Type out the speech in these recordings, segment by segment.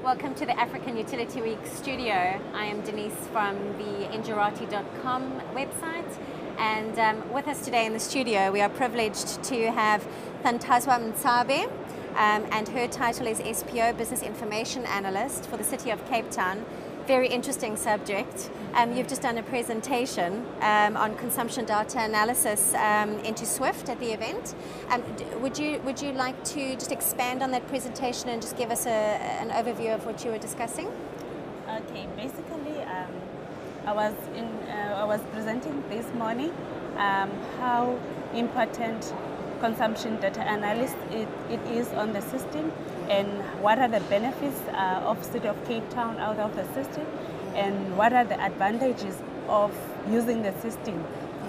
Welcome to the African Utility Week studio. I am Denise from the Njirati.com website, and with us today in the studio we are privileged to have Thantaswa Mtsabe, and her title is SPO, Business Information Analyst for the City of Cape Town. Very interesting subject. You've just done a presentation on consumption data analysis into Swift at the event. Would you like to just expand on that presentation and just give us an overview of what you were discussing? Okay, basically, I was presenting this morning how important consumption data analysis it is on the system, and what are the benefits of City of Cape Town out of the system, and what are the advantages of using the system,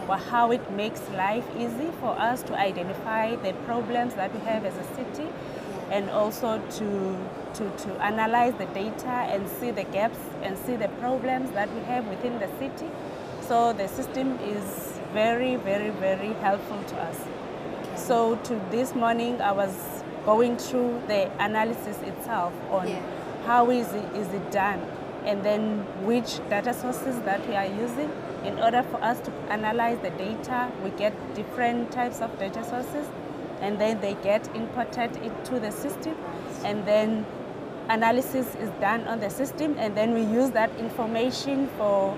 or how it makes life easy for us to identify the problems that we have as a city, and also to analyze the data and see the gaps and see the problems that we have within the city. So the system is very, very, very helpful to us. So this morning I was going through the analysis itself on how is it done, and then which data sources that we are using. In order for us to analyze the data, we get different types of data sources, and then they get imported into the system, and then analysis is done on the system, and then we use that information for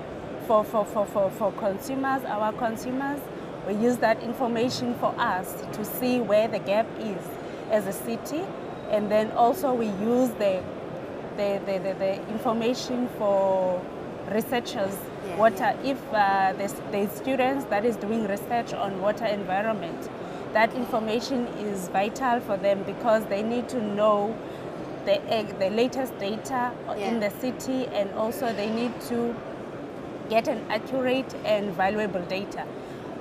consumers, our consumers. We use that information for us to see where the gap is as a city, and then also we use the information for researchers. If the students that is doing research on water environment, that information is vital for them because they need to know the latest data in the city, and also they need to get an accurate and valuable data.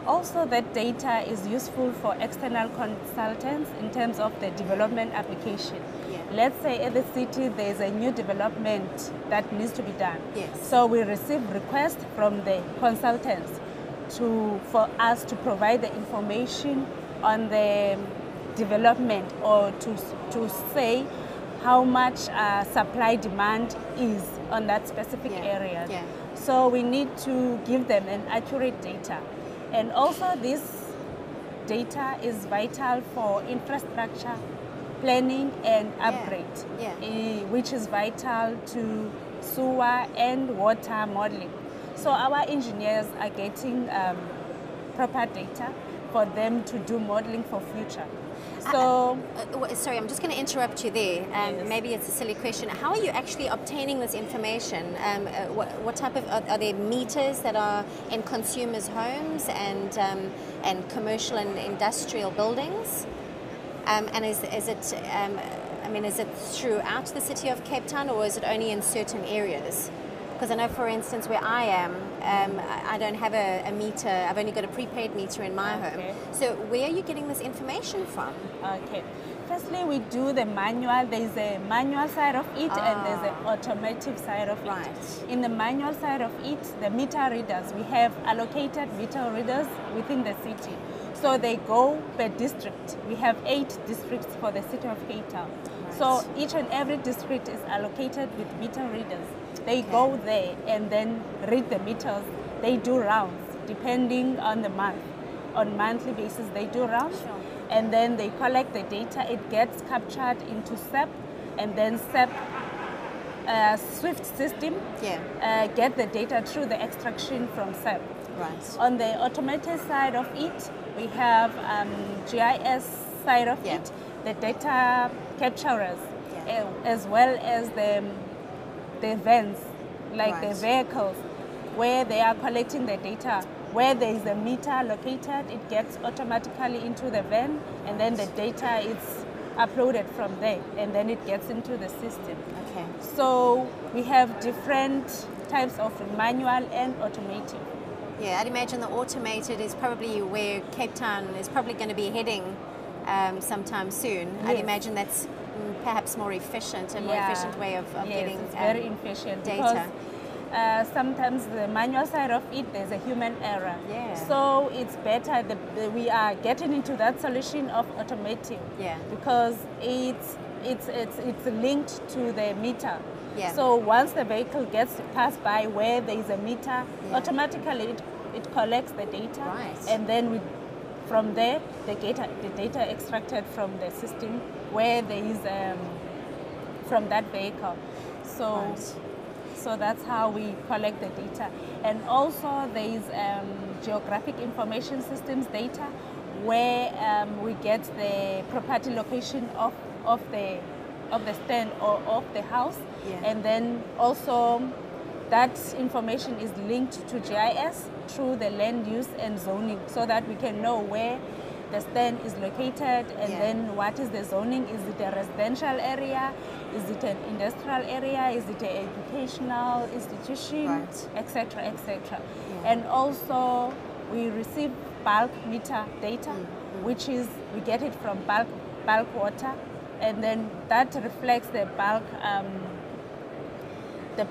Also, that data is useful for external consultants in terms of the development application. Let's say at the city there's a new development that needs to be done. So we receive requests from the consultants for us to provide the information on the development, or to say how much supply demand is on that specific area. So we need to give them an accurate data. And also this data is vital for infrastructure planning and upgrade, which is vital to sewer and water modeling. So our engineers are getting proper data for them to do modeling for future. So, sorry, I'm just going to interrupt you there. Maybe it's a silly question. How are you actually obtaining this information? What type of, are there meters that are in consumers' homes and commercial and industrial buildings? And is it throughout the City of Cape Town, or is it only in certain areas? Because I know, for instance, where I am, I don't have a meter. I've only got a prepaid meter in my home. So where are you getting this information from? Okay. Firstly, we do the manual. There's a manual side of it, and there's an automatic side of it. In the manual side of it, the meter readers, we have allocated meter readers within the city. So they go per district. We have 8 districts for the City of Cape Town. So each and every district is allocated with meter readers. They go there and then read the meters. They do rounds depending on the month. On monthly basis, they do rounds, and then they collect the data. It gets captured into SAP, and then SAP Swift system get the data through the extraction from SAP. On the automated side of it, we have GIS side of it, the data capturers, as well as the vans, like the vehicles, where they are collecting the data. Where there is a meter located, it gets automatically into the van, and then the data is uploaded from there, and then it gets into the system. So we have different types of manual and automated. I'd imagine the automated is probably where Cape Town is probably going to be heading sometime soon. I'd imagine that's perhaps more efficient, a more efficient way of getting it's very efficient data. Because sometimes the manual side of it, there's a human error. So it's better that we are getting into that solution of automating, because it's it's linked to the meter. Yeah. So once the vehicle gets passed by where there is a meter, automatically it collects the data, Right. and then from there the data extracted from the system where there is from that vehicle. So. Right. So that's how we collect the data. And also there is geographic information systems data where we get the property location of the stand or of the house. Yeah. And then also that information is linked to GIS through the land use and zoning, so that we can know where the stand is located, and then what is the zoning. Is it a residential area? Is it an industrial area? Is it an educational institution? Etc., etc. And also we receive bulk meter data, which is, we get it from bulk water, and then that reflects the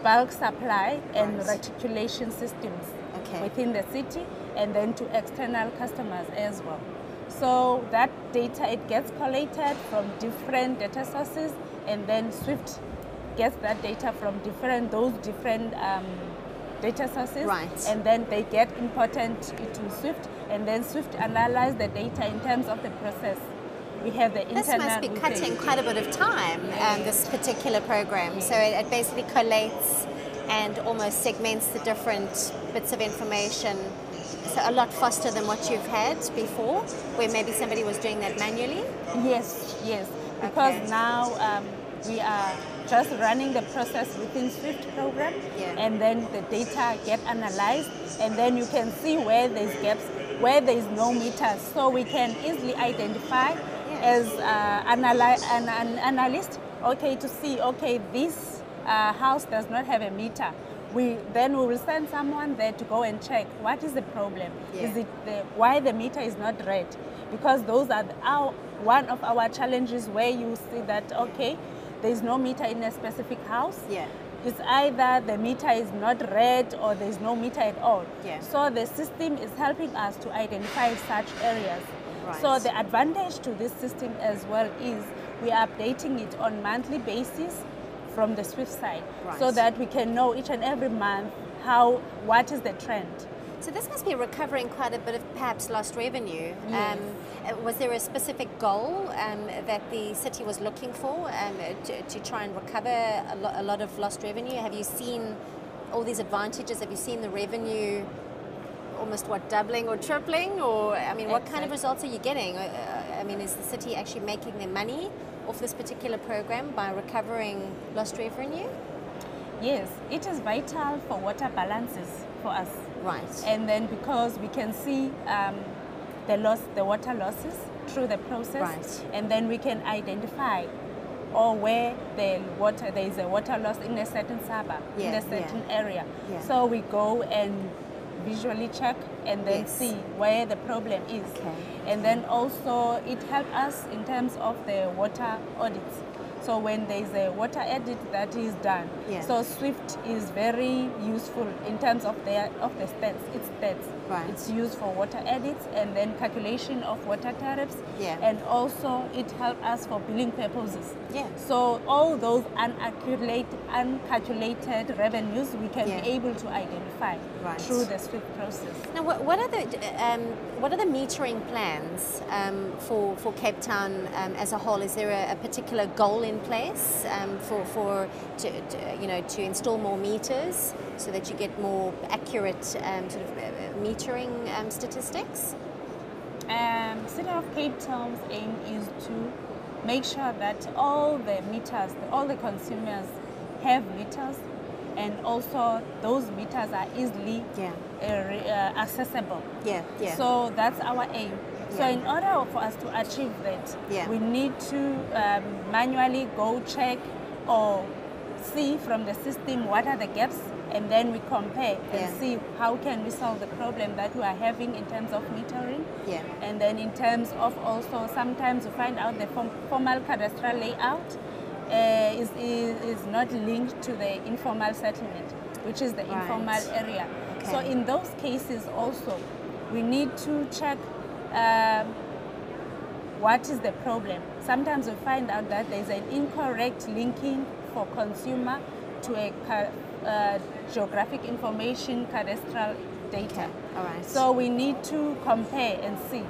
bulk supply and reticulation systems within the city, and then to external customers as well. So that data, it gets collated from different data sources, and then Swift gets that data from those different data sources, and then they get imported into Swift, and then Swift analyze the data in terms of the process. We have the internal. This must be cutting quite a bit of time, this particular program. So it basically collates and almost segments the different bits of information. So a lot faster than what you've had before, where maybe somebody was doing that manually? Yes, yes. Because now we are just running the process within Swift program, and then the data get analyzed, and then you can see where there's gaps, where there is no meters. So we can easily identify as an analyst, to see, this house does not have a meter. Then we will send someone there to go and check what is the problem. Is it why the meter is not read? Because those are one of our challenges, where you see that there is no meter in a specific house. It's either the meter is not read or there is no meter at all. So the system is helping us to identify such areas. So the advantage to this system as well is we are updating it on monthly basis from the Swift side, so that we can know each and every month what is the trend. So this must be recovering quite a bit of perhaps lost revenue. Yes. Was there a specific goal that the city was looking for to try and recover a lot of lost revenue? Have you seen all these advantages? Have you seen the revenue almost doubling or tripling? Or what kind of results are you getting? Is the city actually making their money off this particular program by recovering lost revenue? Yes, it is vital for water balances for us. And then because we can see the water losses through the process, and then we can identify where there is a water loss in a certain suburb, in a certain area. So we go and visually check and then see where the problem is. And then also it helps us in terms of the water audits. So when there is a water audit that is done, so Swift is very useful in terms of the stats. It's stats. It's used for water audits and then calculation of water tariffs, and also it helps us for billing purposes. So all those uncalculated revenues we can be able to identify through the Swift process. Now, what are the metering plans for Cape Town as a whole? Is there a particular goal in place to install more meters so that you get more accurate metering statistics? City of Cape Town's aim is to make sure that all the meters, all the consumers have meters, and also those meters are easily accessible. So that's our aim. So in order for us to achieve that, we need to manually go check or see from the system what are the gaps, and then we compare and see how can we solve the problem that we are having in terms of metering. And then in terms of also sometimes we find out the formal cadastral layout is not linked to the informal settlement, which is the informal area. So in those cases also we need to check what is the problem. Sometimes we find out that there's an incorrect linking for consumer to a geographic information cadastral data. Okay. All right. So we need to compare and see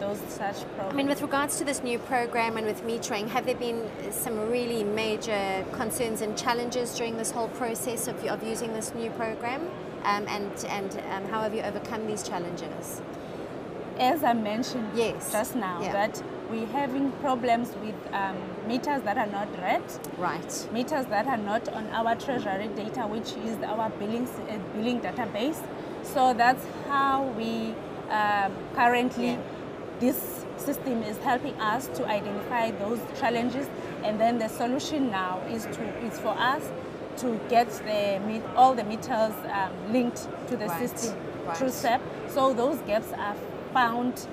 those such problems. I mean, with regards to this new program and with metering, have there been some really major concerns and challenges during this whole process of using this new program? And how have you overcome these challenges? As I mentioned just now, Yeah. that we're having problems with meters that are not read, Right. meters that are not on our treasury data, which is our billing database. So that's how we currently, this system is helping us to identify those challenges, and then the solution now is for us to get all the meters linked to the system through SEP. So those gaps are found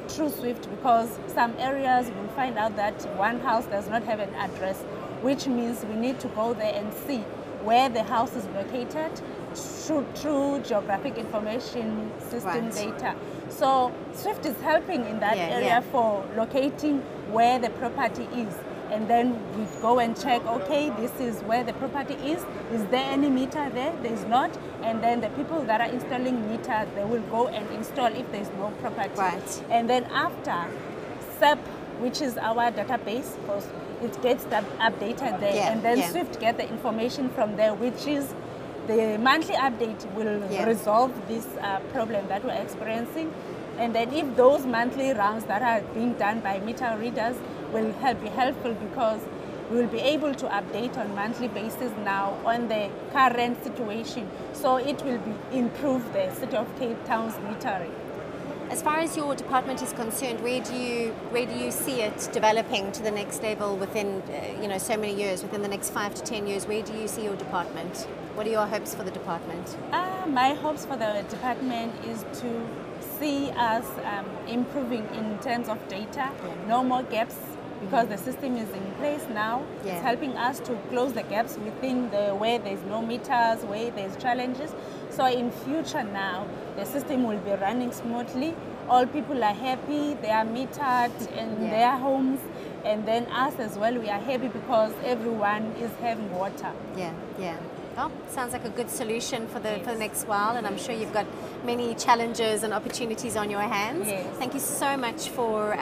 through SWIFT, because some areas will find out that one house does not have an address, which means we need to go there and see where the house is located through geographic information system data. So SWIFT is helping in that area for locating where the property is. And then we go and check, okay, this is where the property is. Is there any meter there? There's not. And then the people that are installing meters, they will go and install if there's no property. Right. And then after SEP, which is our database, it gets updated there. And then SWIFT get the information from there, which is the monthly update will resolve this problem that we're experiencing. And then if those monthly rounds that are being done by meter readers will be helpful, because we will be able to update on monthly basis now on the current situation. So it will improve the City of Cape Town's metering. As far as your department is concerned, where do you see it developing to the next level within so many years, within the next 5 to 10 years? Where do you see your department? What are your hopes for the department? My hopes for the department is to see us improving in terms of data, no more gaps, because the system is in place now. It's helping us to close the gaps within where there's no meters, where there's challenges. So in future now, the system will be running smoothly. All people are happy, they are metered in their homes, and then us as well, we are happy because everyone is having water. Well, sounds like a good solution for the next while, and I'm sure you've got many challenges and opportunities on your hands. Thank you so much for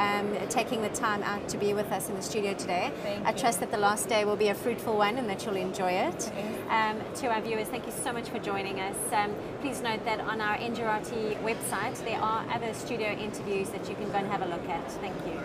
taking the time out to be with us in the studio today. I trust that the last day will be a fruitful one and that you'll enjoy it. To our viewers, thank you so much for joining us. Please note that on our Engerati website there are other studio interviews that you can go and have a look at. Thank you.